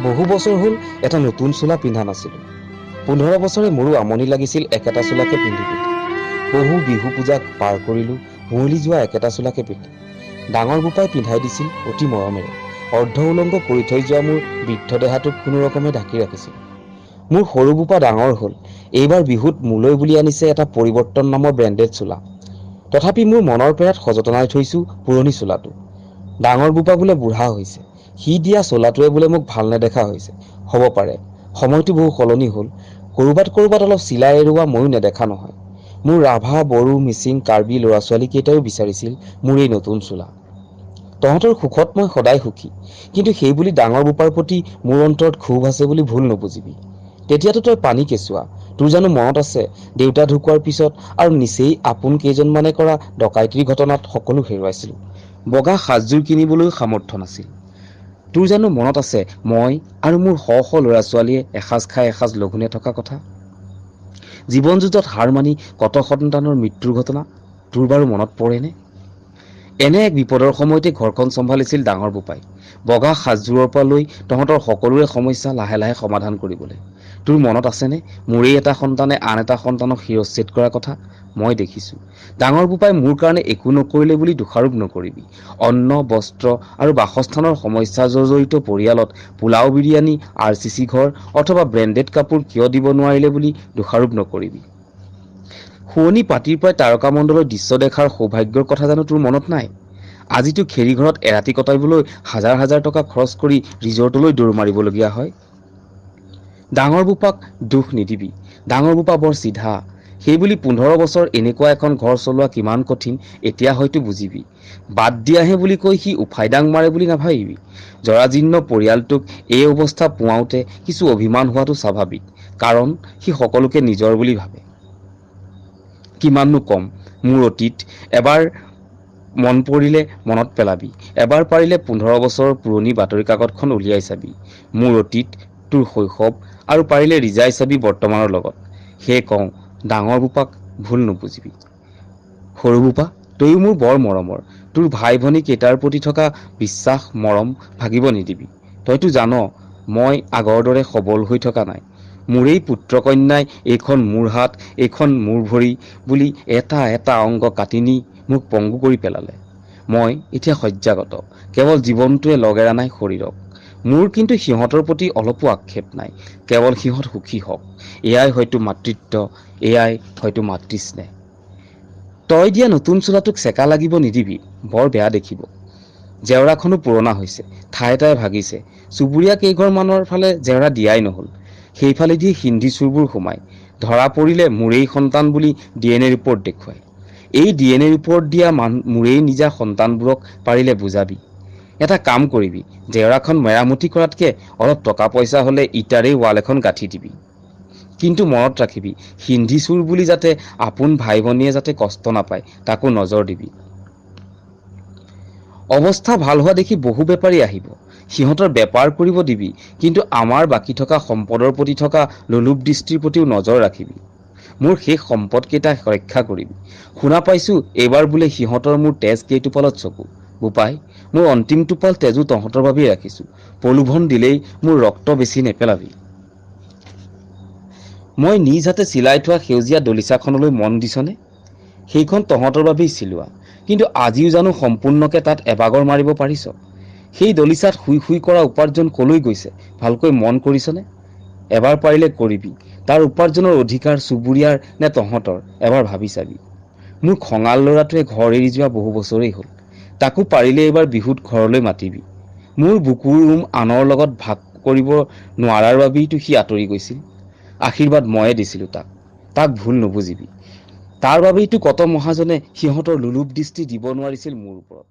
বহু বছৰ হ'ল এটা নতুন চোলা পিন্ধা নাছিলোঁ। 15 বছৰে মোৰো আমনি লাগিছিল একেটা চোলাকে পিন্ধি পিন্ধি। বহু বিহু পূজা পাৰ কৰিলোঁ হুঁৱলি যোৱা একেটা চোলাকে পিন্ধি। ডাঙৰ বোপাই পিন্ধাই দিছিল অতি মৰমেৰে। অৰ্ধ উলংগ কৰি থৈ যোৱা মোৰ বৃদ্ধ দেহাটোক কোনো ৰকমে ঢাকি ৰাখিছিল। মোৰ সৰু বোপা ডাঙৰ হ'ল। এইবাৰ বিহুত মোলৈ বুলি আনিছে এটা পৰিৱৰ্তন নামৰ ব্ৰেণ্ডেড চোলা। তথাপি মোৰ মনৰ পেৰাত সযতনাই থৈছোঁ পুৰণি চোলাটো। ডাঙৰ বোপা বোলে বুঢ়া হৈছে। সি দিয়া চোলাটোৱে বোলে মোক ভাল নেদেখা হৈছে। হ'ব পাৰে, সময়টো বহু সলনি হ'ল। ক'ৰবাত অলপ চিলাই এৰুৱা ময়ো নেদেখা নহয়। মোৰ ৰাভা, বড়ো, মিচিং, কাৰ্বি ল'ৰা ছোৱালী কেইটাইও বিচাৰিছিল মোৰ এই নতুন চোলা। তহঁতৰ সুখত মই সদায় সুখী, কিন্তু সেই বুলি ডাঙৰ বোপাৰ প্ৰতি মোৰ অন্তৰত ক্ষোভ আছে বুলি ভুল নুবুজিবি। তেতিয়াতো তই পানী কেঁচুৱা। তোৰ জানো মনত আছে দেউতা ঢুকোৱাৰ পিছত আৰু নিচেই আপোন কেইজনমানে কৰা ডকাইতিৰ ঘটনাত সকলো হেৰুৱাইছিল। বগা সাজযোৰ কিনিবলৈও সামৰ্থ্য নাছিল। তোৰ জানো মনত আছে মই আৰু মোৰ শ শ ল'ৰা ছোৱালীয়ে এসাঁজ খাই এসাঁজ লঘোণে থকা কথা? জীৱন যুঁজত হাৰ মানি কত সন্তানৰ মৃত্যুৰ ঘটনা তোৰ বাৰু মনত পৰেনে? এনে এক বিপদৰ সময়তে ঘৰখন চম্ভালিছিল ডাঙৰ বোপাই। বগা সাজযোৰৰ পৰা লৈ তহঁতৰ সকলোৰে সমস্যা লাহে লাহে সমাধান কৰিবলৈ। তোৰ মনত আছেনে মোৰেই এটা সন্তানে আন এটা সন্তানক শিৰচ্ছেদ কৰাৰ কথা? মই দেখিছোঁ। ডাঙৰ বোপাই মোৰ কাৰণে একো নকৰিলে বুলি দোষাৰোপ নকৰিবি। অন্ন, বস্ত্ৰ আৰু বাসস্থানৰ সমস্যা জৰ্জৰিত পৰিয়ালত পোলাও বিৰিয়ানী, RCC ঘৰ অথবা ব্ৰেণ্ডেড কাপোৰ কিয় দিব নোৱাৰিলে বুলি দোষাৰোপ নকৰিবি। শুৱনি পাতিৰ পৰাই তাৰকামণ্ডলৰ দৃশ্য দেখাৰ সৌভাগ্যৰ কথা জানো তোৰ মনত নাই? আজিতো খেৰীঘৰত এৰাতি কটাবলৈ হাজাৰ হাজাৰ টকা খৰচ কৰি ৰিজৰ্টলৈ দৌৰ মাৰিবলগীয়া হয়। ডাঙৰ বোপাক দোষ নিদিবি। ডাঙৰ বোপা বৰ চিধা। সেইবুলি 15 বছৰ এনেকুৱা এখন ঘৰ চলোৱা কিমান কঠিন এতিয়া হয়তো বুজিবি। বাদ দিয়াহে বুলি কৈ সি উফাইদাং মাৰে বুলি নাভাবিবি। জৰাজীৰ্ণ পৰিয়ালটোক এই অৱস্থা পোৱাওঁতে কিছু অভিমান হোৱাটো স্বাভাৱিক, কাৰণ সি সকলোকে নিজৰ বুলি ভাবে। কিমাননো কম মোৰ অতীত, এবাৰ মন পৰিলে মনত পেলাবি। এবাৰ পাৰিলে 15 বছৰৰ পুৰণি বাতৰি কাকতখন উলিয়াই চাবি। মোৰ অতীত, তোৰ শৈশৱ আৰু পাৰিলে ৰিজাই চাবি বৰ্তমানৰ লগত। সেয়ে কওঁ ডাঙৰ বোপাক ভুল নুবুজিবি। সৰু বোপা, তয়ো মোৰ বৰ মৰমৰ। তোৰ ভাই ভনী কেইটাৰ প্ৰতি থকা বিশ্বাস মৰম ভাগিব নিদিবি। তইতো জান মই আগৰ দৰে সবল হৈ থকা নাই। মোৰেই পুত্ৰ কন্যাই এইখন মোৰ হাত, এইখন মোৰ ভৰি বুলি এটা এটা অংগ কাটি নি মোক পংগু কৰি পেলালে। মই এতিয়া শয্যাগত, কেৱল জীৱনটোৱে লগেৰা নাই শৰীৰক। মোৰ কিন্তু সিহঁতৰ প্ৰতি অলপো আক্ষেপ নাই। কেৱল সিহঁত সুখী হওক, এয়াই হয়তো মাতৃত্ব, এয়াই হয়তো মাতৃস্নেহ। তই দিয়া নতুন চোলাটোক চেকা লাগিব নিদিবি, বৰ বেয়া দেখিব। জেওৰাখনো পুৰণা হৈছে, ঠায়ে ঠায়ে ভাগিছে। চুবুৰীয়া কেইঘৰমানৰ ফালে জেওৰা দিয়াই নহল। সেইফালেদি হিন্দী চুৰবোৰ সোমাই। ধৰা পৰিলে মোৰেই সন্তান বুলি DNA ৰিপৰ্ট দেখুৱায়। এই DNA ৰিপৰ্ট দিয়া মোৰেই নিজা সন্তানবোৰক পাৰিলে বুজাবি। এটা কাম কৰিবি, জেওৰাখন মেৰামতি কৰাতকে অলপ টকা পইচা হলে ইটাৰেই ৱাল এখন গাঁঠি দিবি। কিন্তু মনত ৰাখিবি, হিন্দী চুৰ বুলি যাতে আপোন ভাই ভনীয়ে যাতে কষ্ট নাপায় তাকো নজৰ দিবি। অৱস্থা ভাল হোৱা দেখি বহু বেপাৰী আহিব। সিহঁতৰ বেপাৰ কৰিব দিবি, কিন্তু আমাৰ বাকী থকা সম্পদৰ প্ৰতি থকা লোলুপ দৃষ্টিৰ প্ৰতিও নজৰ ৰাখিবি। মোৰ শেষ সম্পদ কেইটা ৰক্ষা কৰিবি। শুনা পাইছো এইবাৰ বোলে সিহঁতৰ মোৰ তেজ কেইটোপালত চকু। বোপাই, মোৰ অন্তিম টোপাল তেজো তহঁতৰ বাবেই ৰাখিছো। প্ৰলোভন দিলেই মোৰ ৰক্ত বেছি নেপেলাবি। মই নিজ হাতে চিলাই থোৱা সেউজীয়া দলিচাখনলৈ মন দিছনে? সেইখন তহঁতৰ বাবেই চিলোৱা, কিন্তু আজিও জানো সম্পূৰ্ণকে তাত এবাগৰ মাৰিব পাৰিছ? সেই দলিচাত শুই শুই কৰা উপাৰ্জন কলৈ গৈছে ভালকৈ মন কৰিছনে? এবাৰ পাৰিলে কৰিবি। তাৰ উপাৰ্জনৰ অধিকাৰ চুবুৰীয়াৰ নে তহঁতৰ এবাৰ ভাবি চাবি। মোৰ খঙাল ল'ৰাটোৱে ঘৰ এৰি যোৱা বহু বছৰেই হ'ল। তাকো পাৰিলে এইবাৰ বিহুত ঘৰলৈ মাতিবি। মোৰ বুকুৰ ৰুম আনৰ লগত ভাগ কৰিব নোৱাৰাৰ বাবেইতো সি আঁতৰি গৈছিল। আশীৰ্বাদ ময়ে দিছিলো তাক ভুল নুবুজিবি। তাৰ বাবেইতো কত মহাজনে সিহঁতৰ লোলুপ দৃষ্টি দিব নোৱাৰিছিল মোৰ ওপৰত।